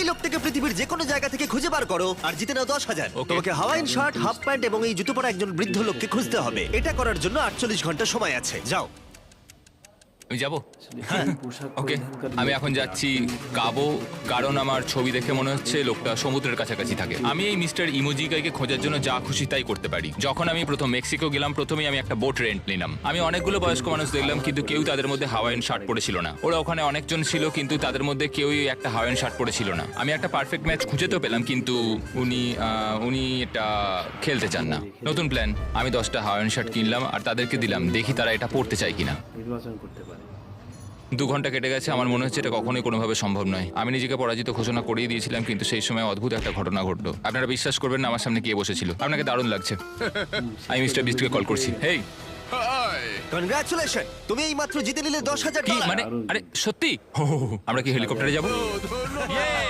লোকটাকে পৃথিবীর যে কোনো জায়গা থেকে খুঁজে বার করো আর জিতে নাও 10,000। Okay. তোমাকে হাওয়াইন শার্ট, হাফ প্যান্ট এবং এই জুতো পরা একজন বৃদ্ধ লোককে খুঁজতে হবে। এটা করার জন্য 48 ঘন্টা সময় আছে। যাও। আমি যাবো। হ্যাঁ। ওকে, আমি এখন যাচ্ছি কাবো, কারণ আমার ছবি দেখে মনে হচ্ছে লোকটা সমুদ্রের কাছাকাছি থাকে। আমি এই মিস্টার ইমোজিকাইকে খোঁজার জন্য যা খুশি তাই করতে পারি। যখন আমি প্রথম মেক্সিকো গেলাম, প্রথমেই আমি একটা বোট রেন্ট নিলাম। আমি অনেকগুলো বয়স্ক মানুষ দেখলাম, কিন্তু কেউ তাদের মধ্যে হাওয়াইয়ান শার্ট পরেছিল না। ওরা ওখানে অনেকজন ছিল, কিন্তু তাদের মধ্যে কেউই একটা হাওয়াইয়ান শার্ট পরেছিল না। আমি একটা পারফেক্ট ম্যাচ খুঁজে তো পেলাম, কিন্তু উনি এটা খেলতে চান না। নতুন প্ল্যান, আমি 10টা হাওয়াইয়ান শার্ট কিনলাম আর তাদেরকে দিলাম, দেখি তারা এটা পরতে চায় কিনা। নির্বাচন করতে পারে। 2 ঘন্টা কেটে গেছে, আমার মনে হচ্ছে এটা কখনোই কোনোভাবে সম্ভব নয়। আমি নিজেকে পরাজিত ঘোষণা করেই দিয়েছিলাম, কিন্তু সেই সময় অদ্ভুত একটা ঘটনা ঘটলো। আপনারা বিশ্বাস করবেন না, আমার সামনে কে বসেছিল। আপনাকে দারুণ লাগছে। আমি মিস্টার বিস্টকে কল করছি। হেই, কনগ্রাচুলেশন, তুমি এই মাত্র জিতে নিলে 10,000 কি ডলার। মানে? আরে সত্যি? হো, হো, হো। আমরা কি হেলিকপ্টারে যাব?